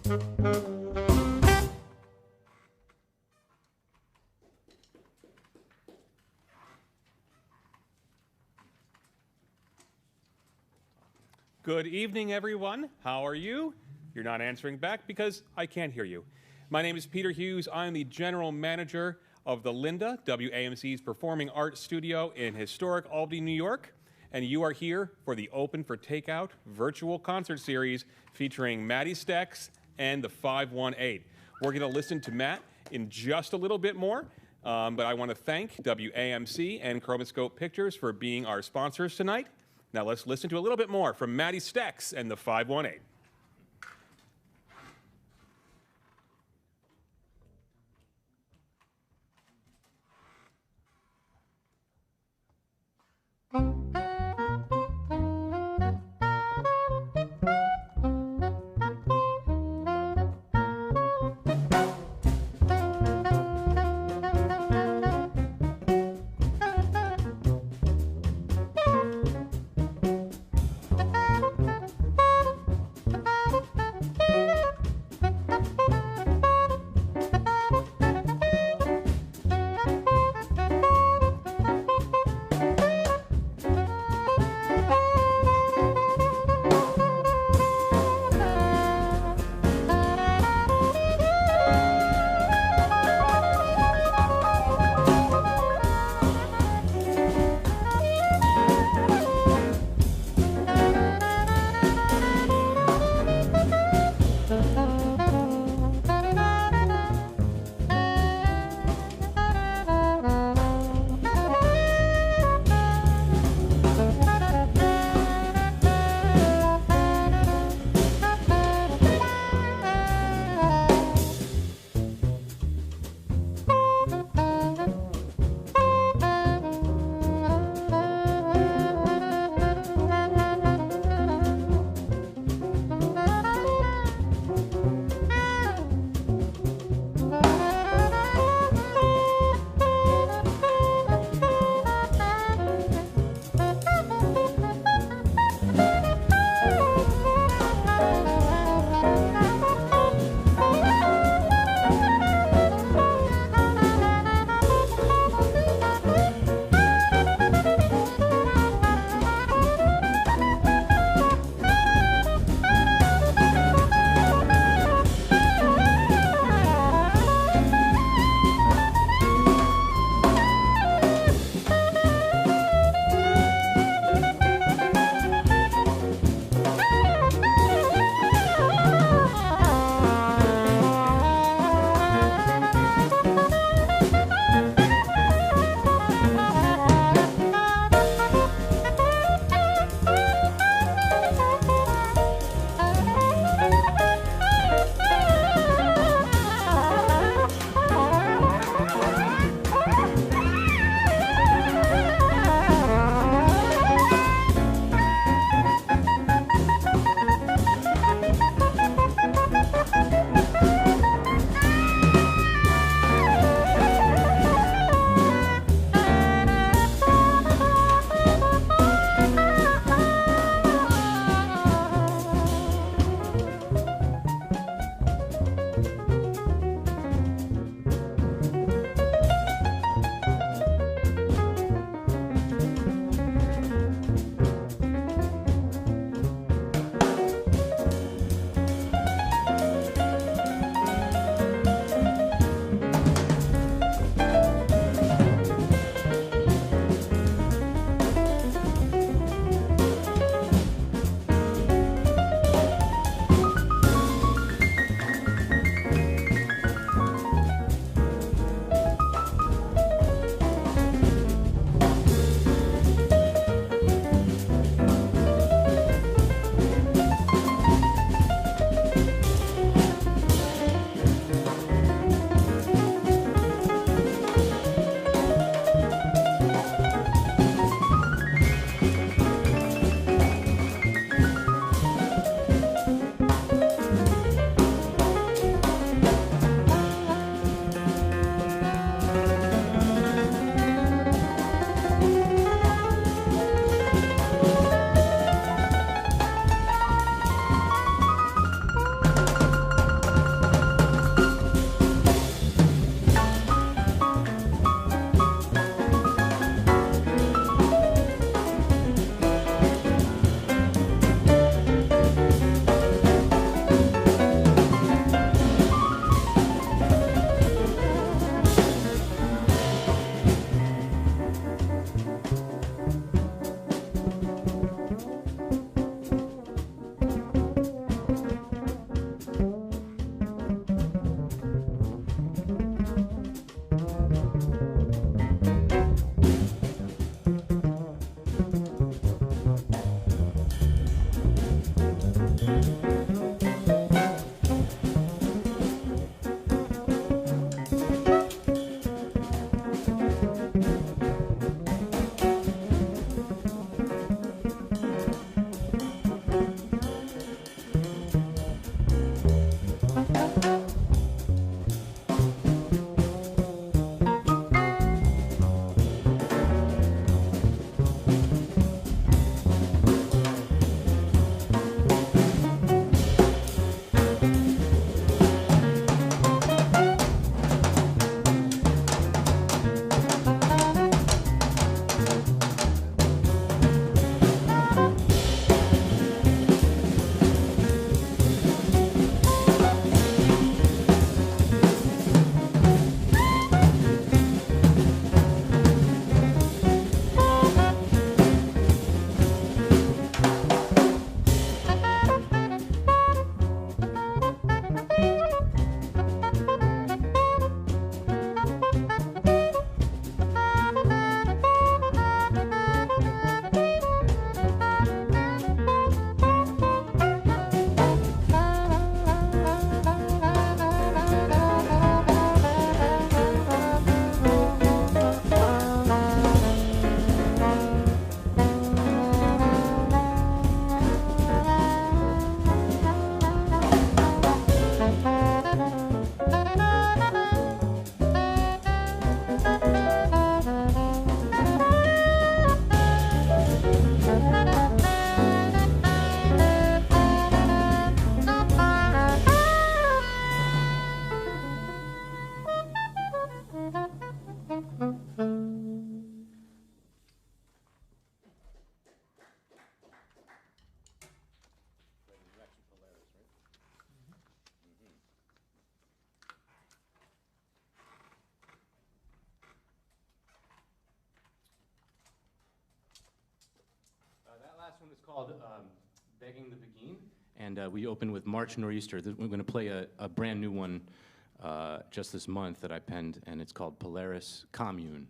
Good evening, everyone. How are you? You're not answering back because I can't hear you. My name is Peter Hughes. I'm the general manager of the Linda, WAMC's Performing Arts Studio in historic Albany, New York. And you are here for the Open for Takeout virtual concert series featuring Matty Stecks and the 518. We're going to listen to Matt in just a little bit more. But I want to thank WAMC and Chromoscope Pictures for being our sponsors tonight. Now let's listen to a little bit more from Matty Stecks and the 518. called Begging the Beguine, and we opened with March Nor'easter. We're going to play a brand new one just this month that I penned, and it's called Polaris Commune.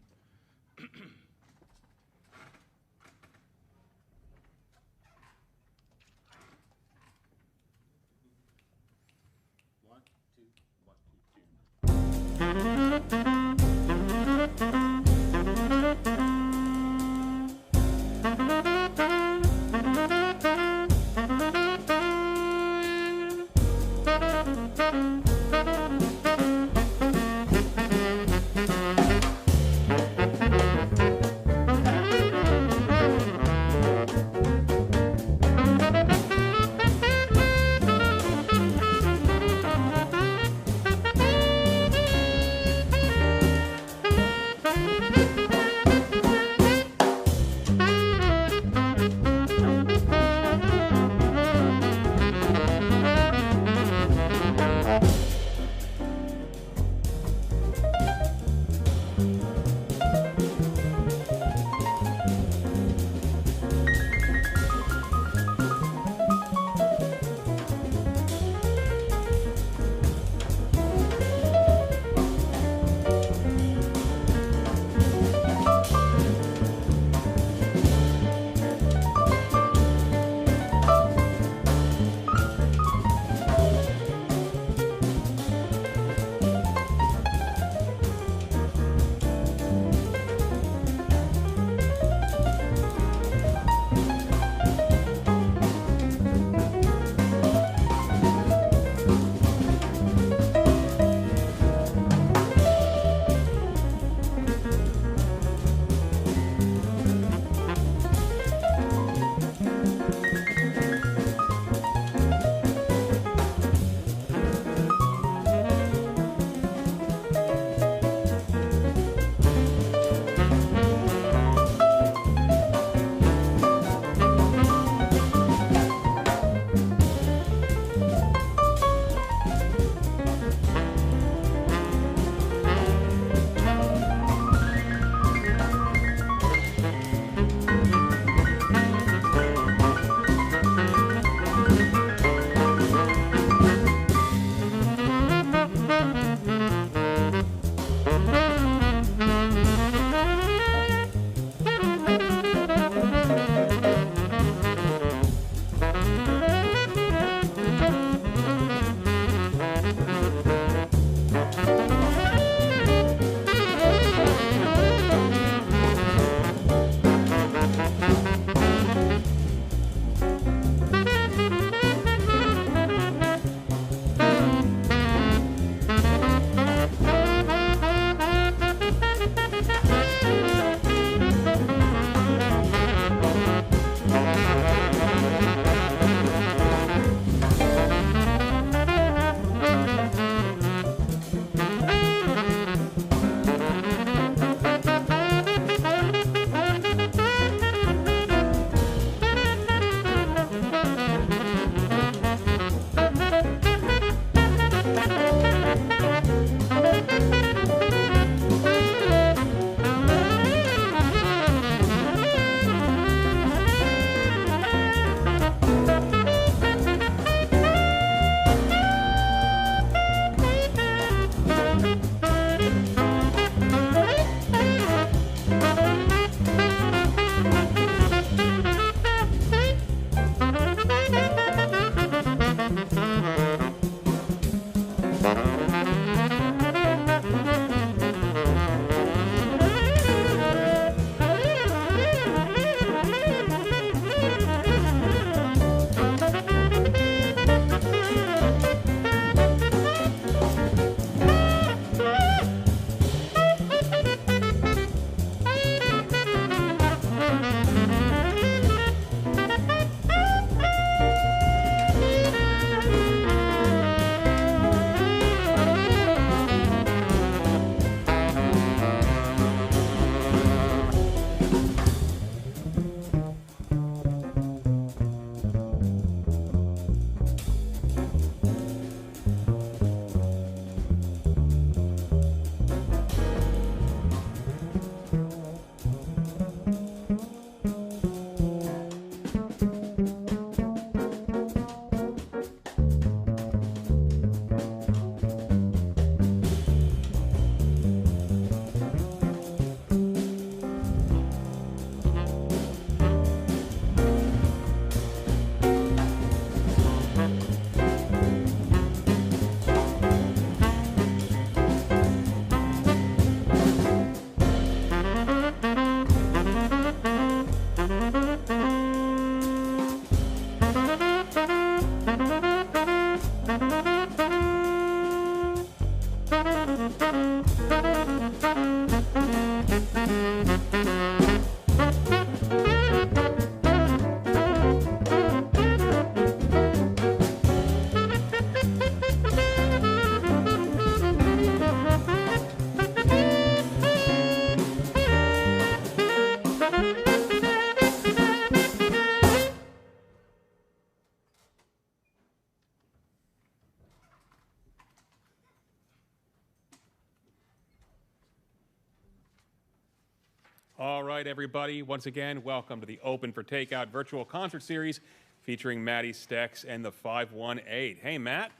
All right, everybody. Once again, welcome to the Open for Takeout virtual concert series featuring Matty Stecks and the 518. Hey, Matt.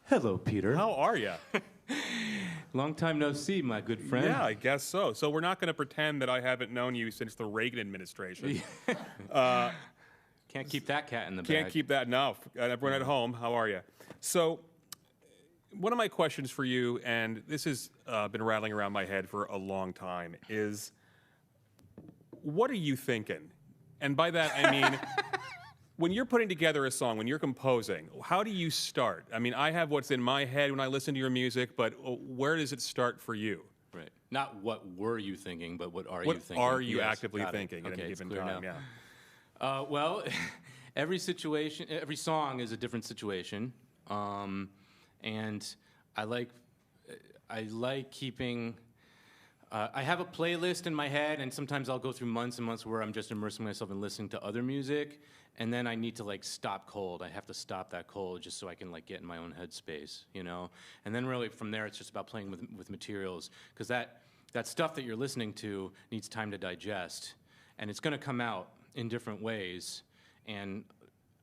Hello, Peter. How are you? Long time no see, my good friend. Yeah, I guess so. So we're not going to pretend that I haven't known you since the Reagan administration. Can't keep that cat in the bag. Can't keep that. No. Everyone at home, how are you? So one of my questions for you, and this has been rattling around my head for a long time, is what are you thinking? And by that, I mean, when you're putting together a song, when you're composing, how do you start? I mean, I have what's in my head when I listen to your music, but where does it start for you? Right. Not what were you thinking, but what are you thinking? What are you Yes, actively got it. thinking at Okay, any it's given clear time? now. Yeah. Well, every situation, every song is a different situation, and I like keeping. I have a playlist in my head, and sometimes I'll go through months and months where I'm just immersing myself in listening to other music, and then I need to like stop cold. I have to stop that cold just so I can like get in my own headspace, you know. And then really from there, it's just about playing with materials, because that stuff that you're listening to needs time to digest, and it's going to come out in different ways. And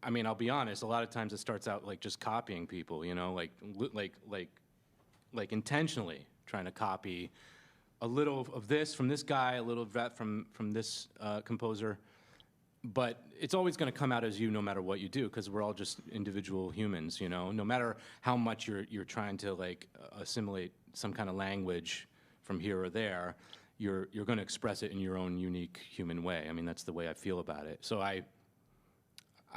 I mean, I'll be honest. A lot of times it starts out like just copying people, you know, like intentionally trying to copy a little of this from this guy, a little of that from this composer. But it's always going to come out as you, no matter what you do, because we're all just individual humans, you know. No matter how much you're trying to like assimilate some kind of language from here or there, you're going to express it in your own unique human way. I mean, that's the way I feel about it. So I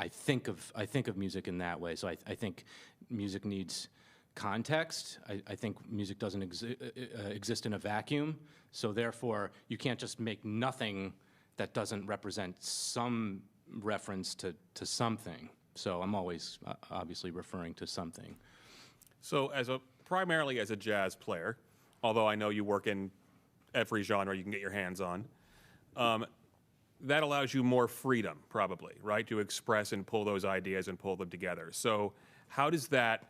think of music in that way. So I think music needs context. I think music doesn't exist in a vacuum. So therefore, you can't just make nothing that doesn't represent some reference to something. So I'm always obviously referring to something. So primarily as a jazz player, although I know you work in every genre you can get your hands on, that allows you more freedom, probably, right, to express and pull those ideas and pull them together. So how does that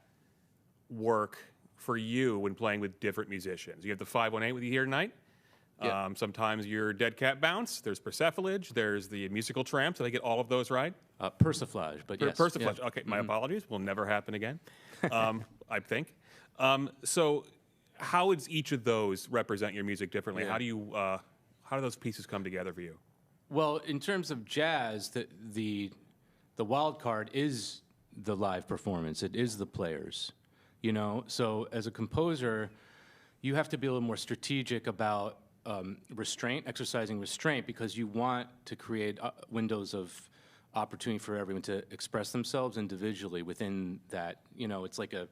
work for you when playing with different musicians? You have the 518 with you here tonight. Yeah. Sometimes you're Dead Cat Bounce. There's Persephalage. There's the Musical Tramps. Did I get all of those right? Persiflage, but yes. Persiflage. Yeah. Okay, my apologies. Will never happen again, I think. So how does each of those represent your music differently? Yeah. How do those pieces come together for you? Well, in terms of jazz, the wild card is the live performance. It is the players, you know. So as a composer, you have to be a little more strategic about exercising restraint, because you want to create windows of opportunity for everyone to express themselves individually within that. You know, it's a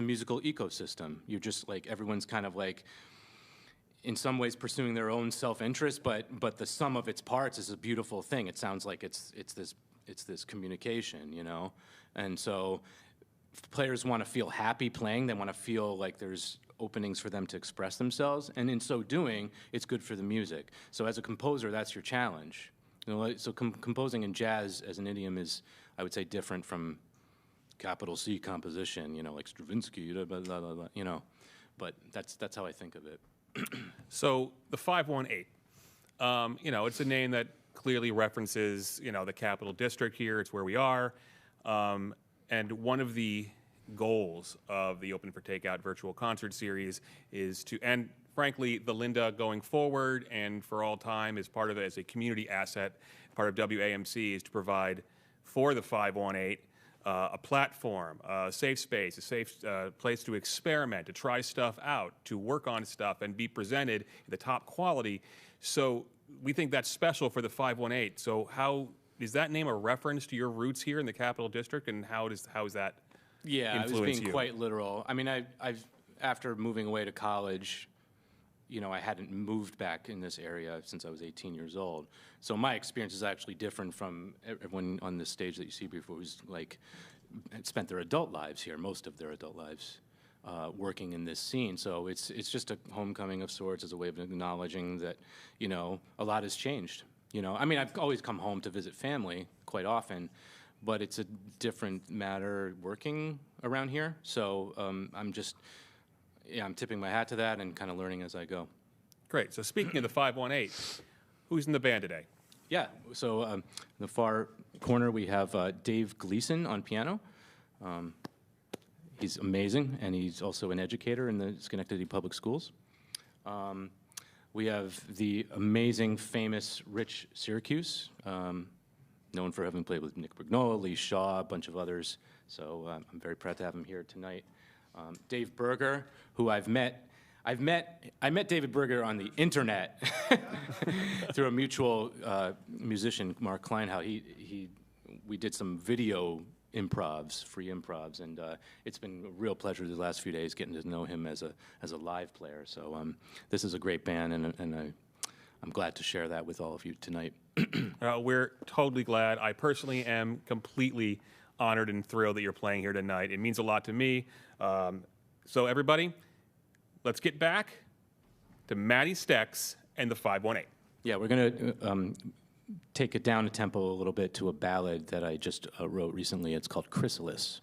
musical ecosystem. You're just like, everyone's kind of like, in some ways pursuing their own self-interest, but the sum of its parts is a beautiful thing. It sounds like it's this communication, you know? And so if players want to feel happy playing, they want to feel like there's openings for them to express themselves, and in so doing, it's good for the music. So as a composer, that's your challenge. You know, so composing in jazz as an idiom is, I would say, different from capital C composition, you know, like Stravinsky, blah, blah, blah, blah, you know? But that's how I think of it. So the 518, you know, it's a name that clearly references, you know, the Capital District here. It's where we are. And one of the goals of the Open for Takeout virtual concert series is to, and frankly, the Linda going forward and for all time as part of it, as a community asset, part of WAMC, is to provide for the 518 a platform, a safe space, a safe place to experiment, to try stuff out, to work on stuff and be presented in the top quality. So we think that's special for the 518. So how is that name a reference to your roots here in the Capital District, and how is that Yeah, I was influence being you? quite literal. I mean, I've after moving away to college, you know, I hadn't moved back in this area since I was 18 years old. So my experience is actually different from everyone on this stage that you see before, who's like had spent their adult lives here, most of their adult lives, working in this scene. So it's just a homecoming of sorts, as a way of acknowledging that, you know, a lot has changed. You know, I mean, I've always come home to visit family quite often, but it's a different matter working around here. So I'm tipping my hat to that and kind of learning as I go. Great. So speaking of the 518, who's in the band today? Yeah, so in the far corner we have Dave Gleason on piano. He's amazing, and he's also an educator in the Schenectady Public Schools. We have the amazing, famous Rich Syracuse, known for having played with Nick Brignola, Lee Shaw, a bunch of others. So I'm very proud to have him here tonight. Dave Berger, who I met David Berger on the internet through a mutual musician, Mark Kleinhout. We did some video improvs, free improvs, and it's been a real pleasure the last few days getting to know him as a live player. So this is a great band, and I'm glad to share that with all of you tonight. We're totally glad. I personally am completely honored and thrilled that you're playing here tonight. It means a lot to me. So everybody, let's get back to Matty Stecks and the 518. Yeah, we're going to take it down a tempo a little bit to a ballad that I just wrote recently. It's called Chrysalis.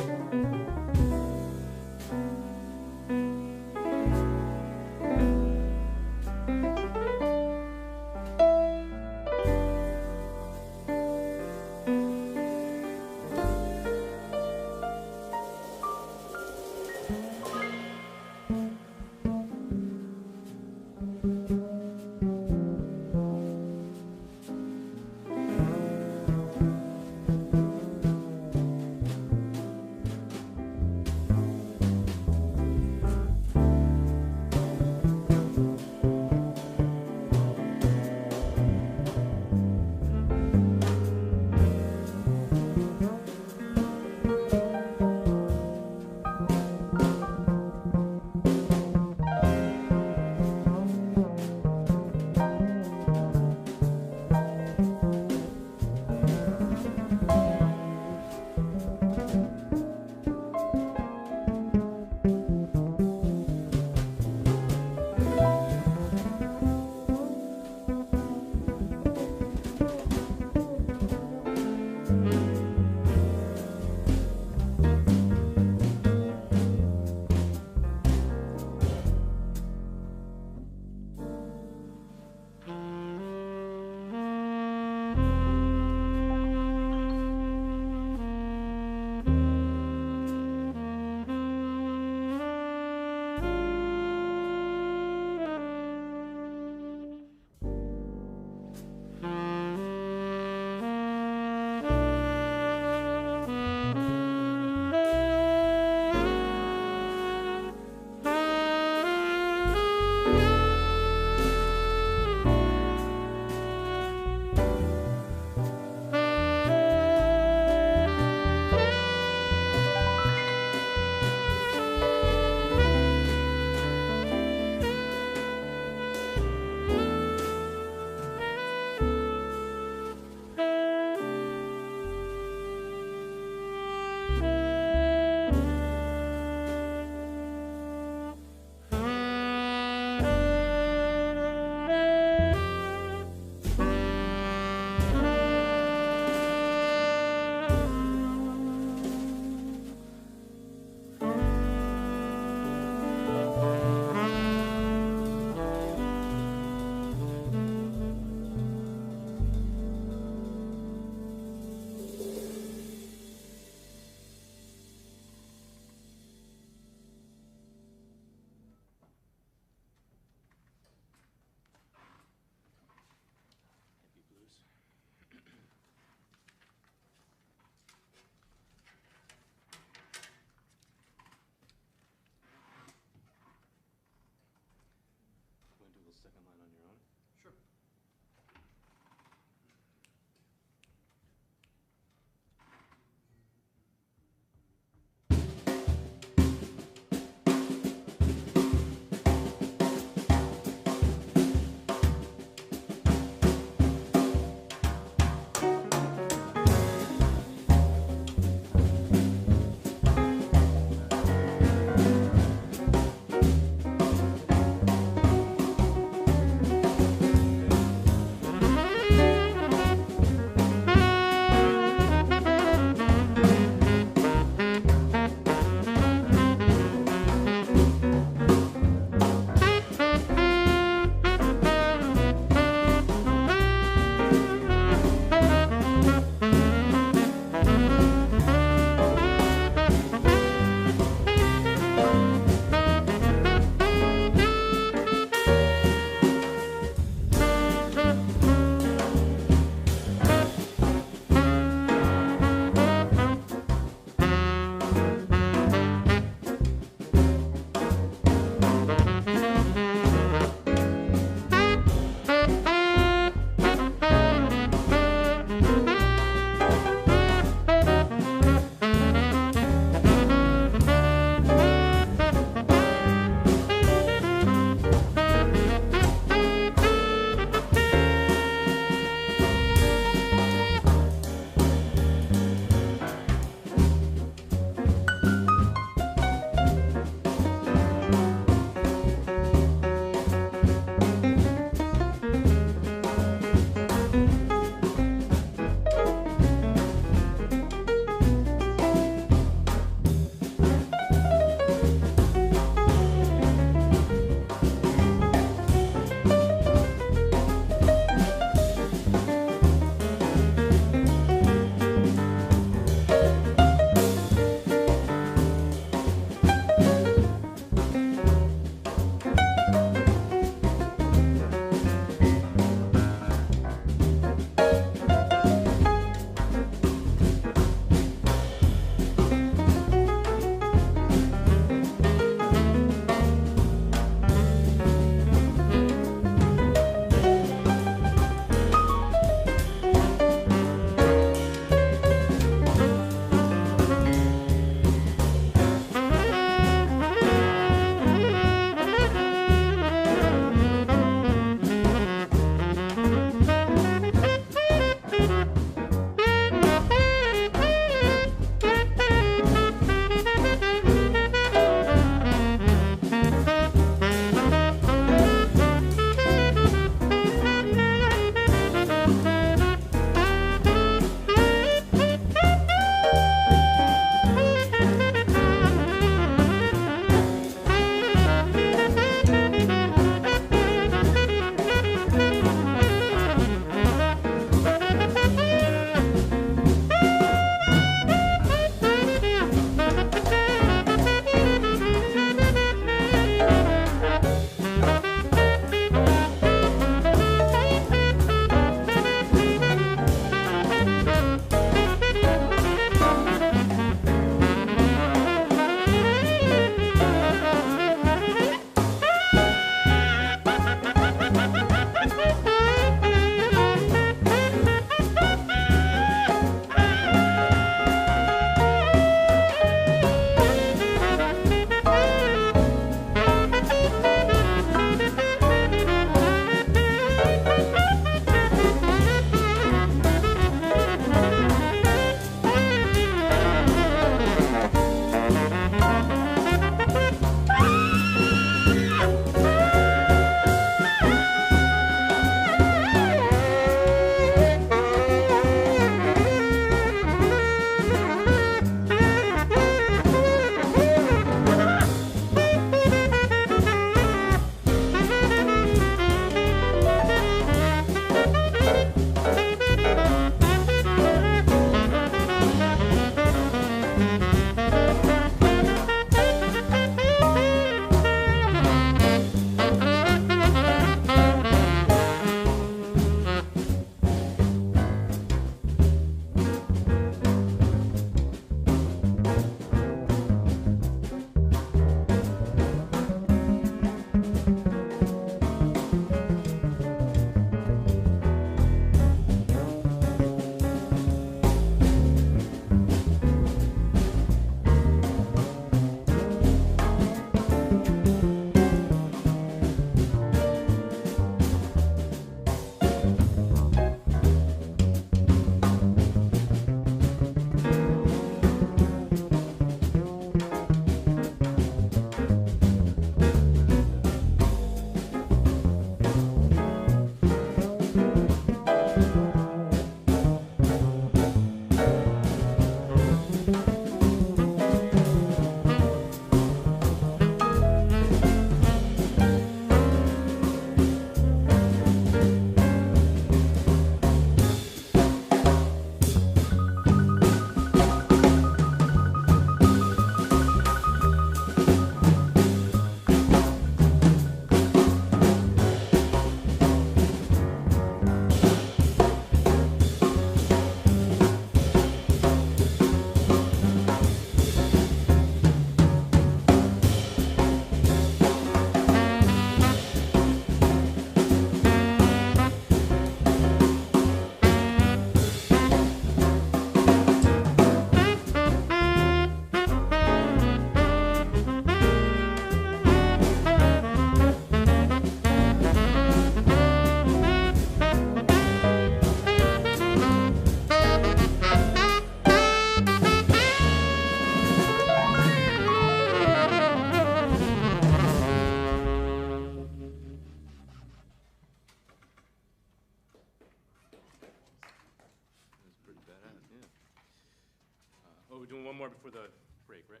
Oh, we're doing one more before the break, right?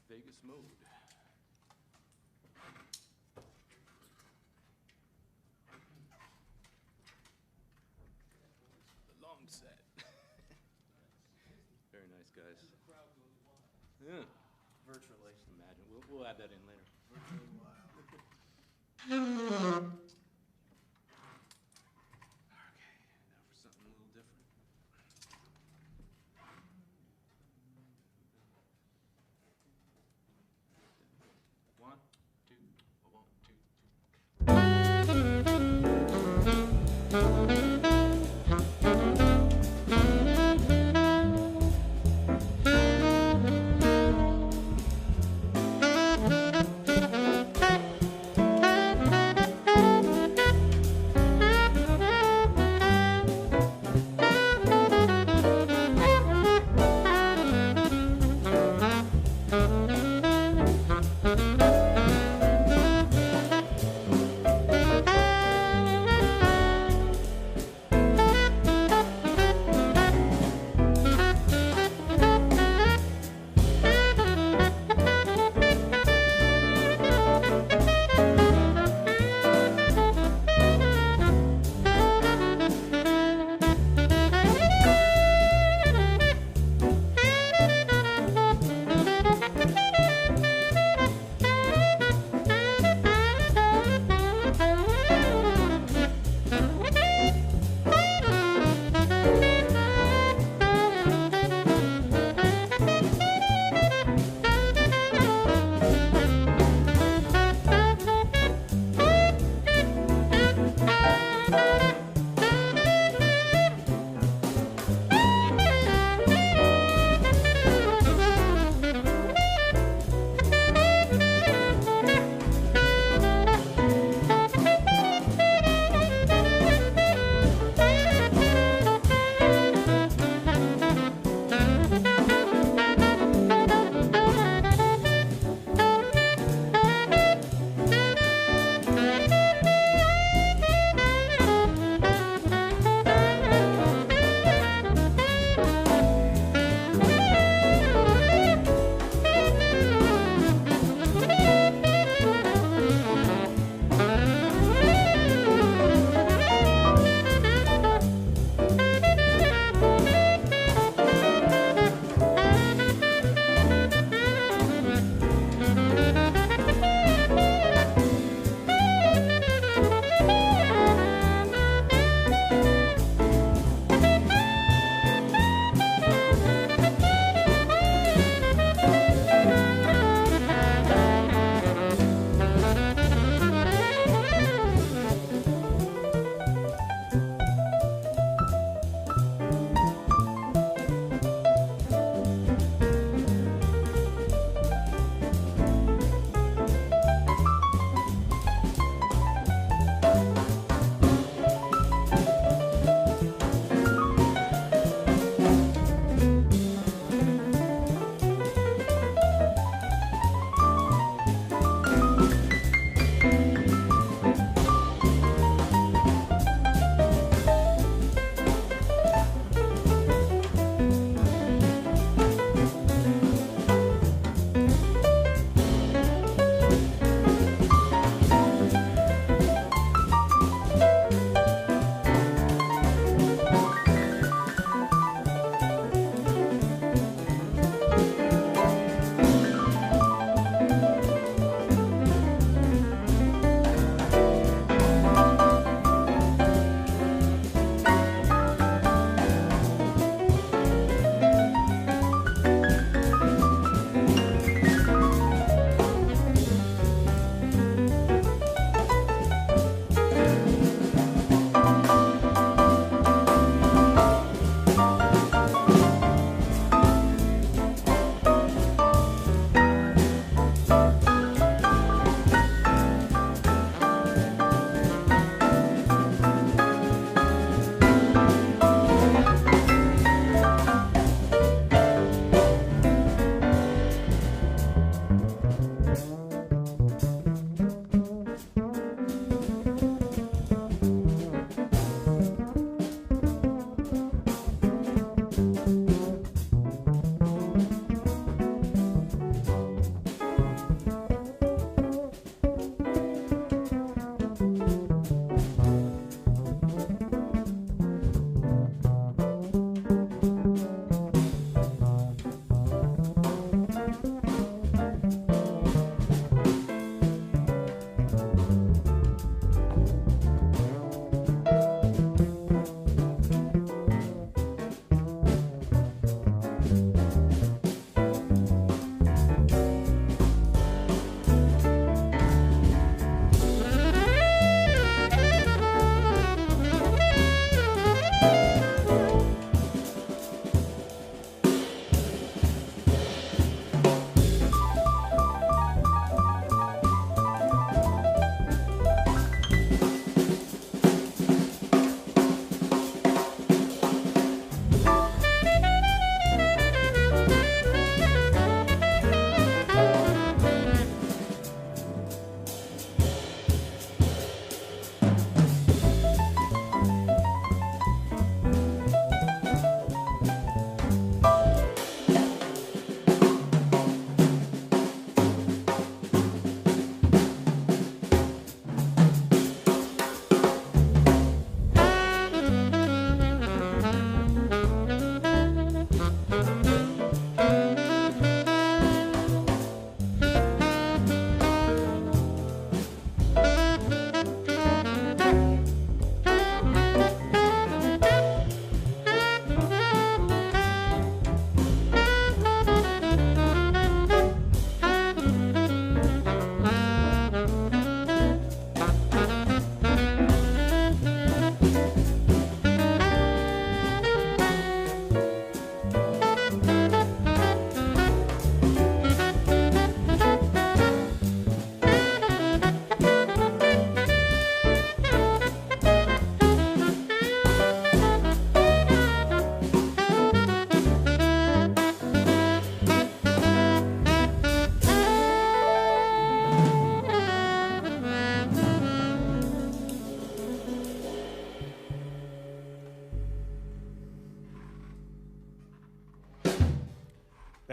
Vegas mode. The long set. Very nice, guys. Yeah. Virtually. Just imagine. We'll add that in later. Virtually wild. Okay, now for something a little different. One, two, one, two, two.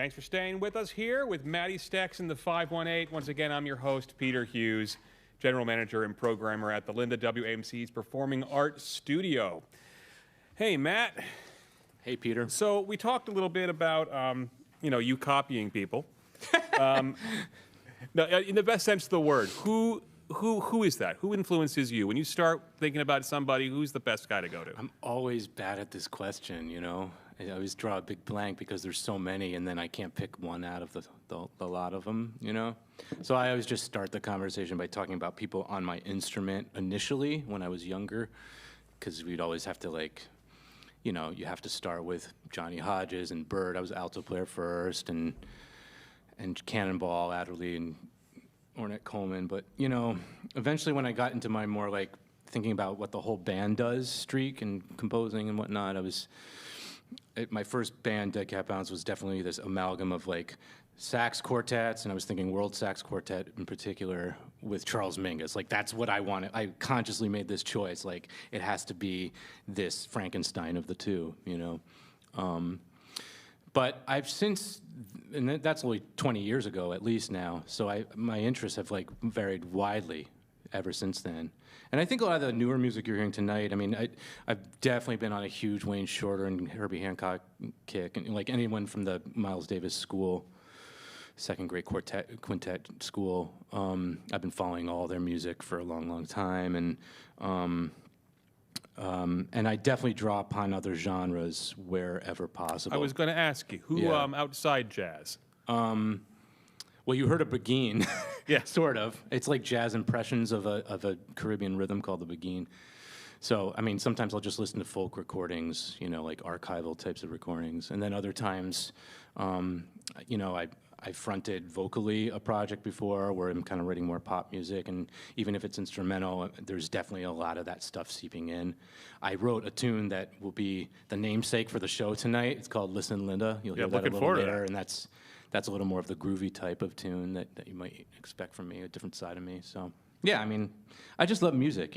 Thanks for staying with us here with Matty Stecks in the 518. Once again, I'm your host, Peter Hughes, General Manager and Programmer at the Linda WAMC's Performing Arts Studio. Hey, Matt. Hey, Peter. So we talked a little bit about, you copying people. No, in the best sense of the word, who is that? Who influences you? When you start thinking about somebody, who's the best guy to go to? I'm always bad at this question, you know. I always draw a big blank because there's so many, and then I can't pick one out of the lot of them, you know. So I always just start the conversation by talking about people on my instrument initially when I was younger, because we'd always have to you have to start with Johnny Hodges and Bird. I was alto player first, and Cannonball, Adderley, and Ornette Coleman. But, eventually when I got into my more, thinking about what the whole band does streak and composing and whatnot, my first band, Dead Cat Bounce, was definitely this amalgam of, sax quartets, and I was thinking World Sax Quartet in particular with Charles Mingus. That's what I wanted. I consciously made this choice. It has to be this Frankenstein of the two, But I've since, and that's only 20 years ago at least now, so my interests have varied widely ever since then. And I think a lot of the newer music you're hearing tonight, I've definitely been on a huge Wayne Shorter and Herbie Hancock kick, and anyone from the Miles Davis school, second grade quintet school, I've been following all their music for a long, long time, and I definitely draw upon other genres wherever possible. I was going to ask you, who outside jazz? Well, you heard of Beguine. Yeah. Sort of. It's like jazz impressions of a Caribbean rhythm called the Beguine. So, sometimes I'll just listen to folk recordings, archival types of recordings. And then other times, I fronted vocally a project before where I'm kind of writing more pop music, and even if it's instrumental, there's definitely a lot of that stuff seeping in. I wrote a tune that will be the namesake for the show tonight. It's called Listen, Linda. You'll hear that a little later, and that's a little more of the groovy type of tune that you might expect from me, a different side of me. So, yeah, I just love music,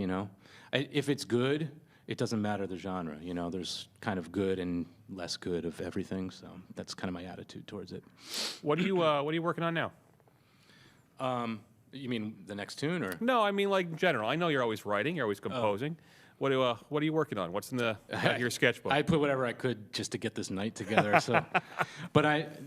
If it's good, it doesn't matter the genre, There's kind of good and less good of everything, so that's kind of my attitude towards it. What are you working on now? You mean the next tune, or? No, in general. I know you're always writing, you're always composing. What are you working on? What's in your sketchbook? I put whatever I could just to get this night together. So, but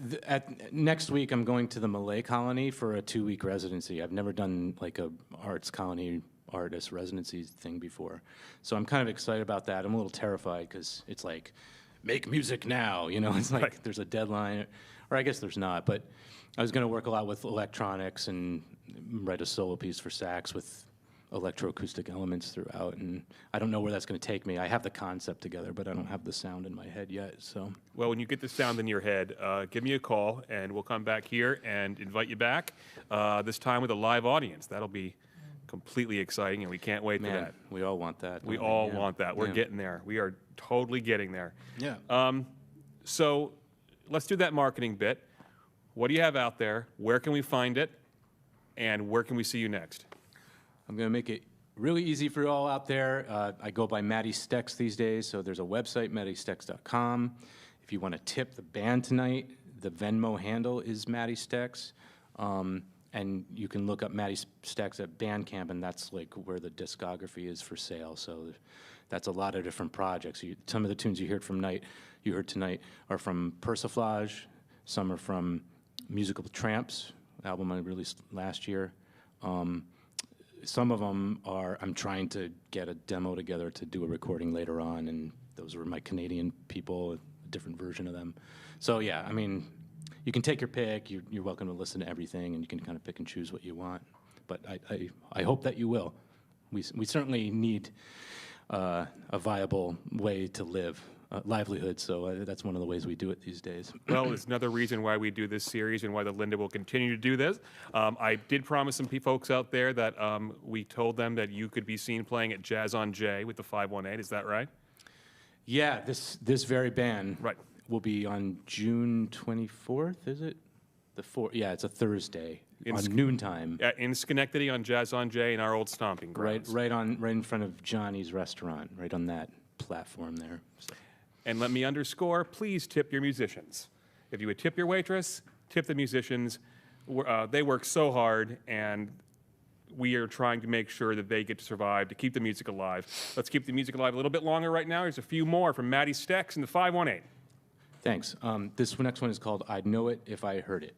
next week I'm going to the Malay Colony for a 2-week residency. I've never done a arts colony artist residency thing before, so I'm kind of excited about that. I'm a little terrified because it's make music now. It's Right. There's a deadline, or I guess there's not. But I was going to work a lot with electronics and write a solo piece for sax with electroacoustic elements throughout, and I don't know where that's going to take me. I have the concept together, but I don't have the sound in my head yet. So, well, when you get the sound in your head, give me a call, and we'll come back here and invite you back. This time with a live audience. That'll be completely exciting, and we can't wait for that. We all want that. We all want that. We're getting there. We are totally getting there. Yeah. So let's do that marketing bit. What do you have out there? Where can we find it? And where can we see you next? I'm going to make it really easy for you all out there. I go by Matty Stecks these days, so there's a website, mattystecks.com. If you want to tip the band tonight, the Venmo handle is Matty Stecks. And you can look up Matty Stecks at Bandcamp, and that's where the discography is for sale. So that's a lot of different projects. Some of the tunes you heard tonight are from Persiflage. Some are from Musical Tramps, album I released last year. Some of them I'm trying to get a demo together to do a recording later on, and those were my Canadian people, a different version of them. So, yeah, you can take your pick. You're welcome to listen to everything, and you can kind of pick and choose what you want. But I hope that you will. We certainly need a viable way to live, livelihood, so that's one of the ways we do it these days. Well, it's another reason why we do this series and why the Linda will continue to do this. I did promise some folks out there that we told them that you could be seen playing at Jazz on J with the 518. Is that right? Yeah, this very band Right. will be on June 24th, is it? Yeah, it's a Thursday on noontime. In Schenectady on Jazz on J in our old stomping grounds. Right in front of Johnny's restaurant, right on that platform there. So. And let me underscore, please tip your musicians. If you would tip your waitress, tip the musicians. They work so hard, and we are trying to make sure that they get to survive, to keep the music alive. Let's keep the music alive a little bit longer right now. Here's a few more from Matty Stecks in the 518. Thanks. This next one is called I'd Know It If I Heard It.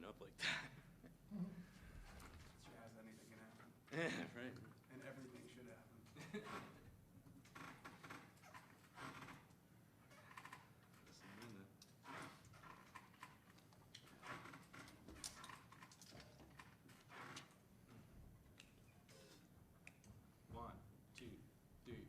Up like that. Jazz, anything can happen. Yeah, right. And everything should happen. One, two, three.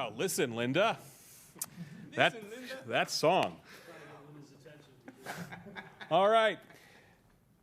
Wow, listen, Linda. That song. All right.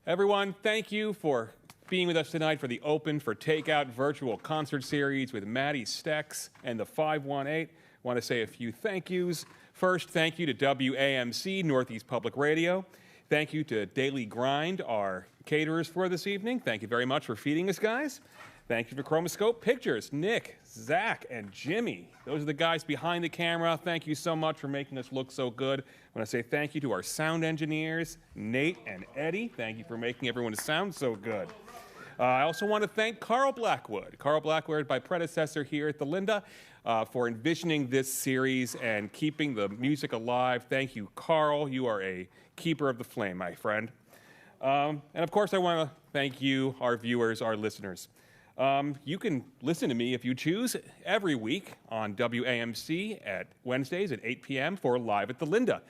Everyone, thank you for being with us tonight for the Open for Takeout virtual concert series with Matty Stecks and the 518. Want to say a few thank yous. First, thank you to WAMC, Northeast Public Radio. Thank you to Daily Grind, our caterers for this evening. Thank you very much for feeding us, guys. Thank you for Chromoscope Pictures, Nick, Zach, and Jimmy. Those are the guys behind the camera. Thank you so much for making us look so good. I want to say thank you to our sound engineers, Nate and Eddie. Thank you for making everyone sound so good. I also want to thank Carl Blackwood. Carl Blackwood, my predecessor here at the Linda, for envisioning this series and keeping the music alive. Thank you, Carl. You are a keeper of the flame, my friend. And of course, I want to thank you, our viewers, our listeners. You can listen to me if you choose every week on WAMC at Wednesdays at 8 p.m. for Live at the Linda.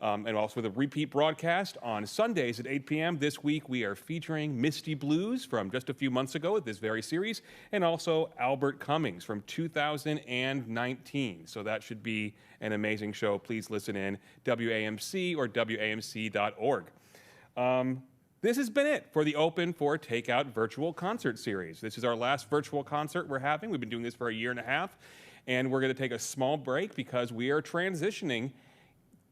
And also the repeat broadcast on Sundays at 8 p.m. This week we are featuring Misty Blues from just a few months ago at this very series, and also Albert Cummings from 2019. So that should be an amazing show. Please listen in, WAMC or WAMC.org. This has been it for the Open for Takeout virtual concert series. This is our last virtual concert we're having. We've been doing this for a year and a half, and we're going to take a small break because we are transitioning.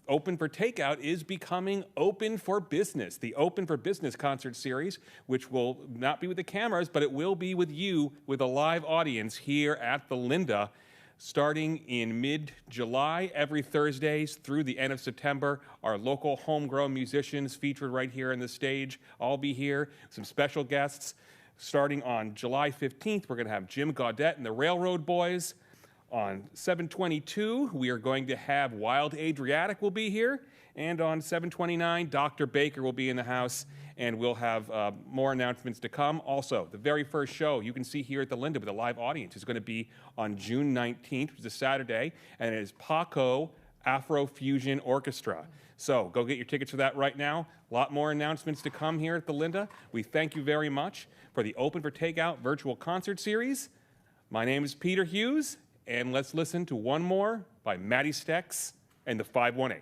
Open for Takeout is becoming Open for Business, the Open for Business concert series, which will not be with the cameras, but it will be with you, with a live audience here at the Linda, starting in mid-July, every Thursdays through the end of September. Our local homegrown musicians featured right here on the stage. I'll be here, some special guests. Starting on July 15th, we're going to have Jim Gaudette and the Railroad Boys. On 7/22, we are going to have Wild Adriatic will be here. And on 7/29, Dr. Baker will be in the house, and we'll have more announcements to come. Also, the very first show you can see here at the Linda with a live audience is going to be on June 19th, which is a Saturday, and it is Paco Afro-Fusion Orchestra. So go get your tickets for that right now. A lot more announcements to come here at the Linda. We thank you very much for the Open for Takeout virtual concert series. My name is Peter Hughes, and let's listen to one more by Matty Stecks and the 518.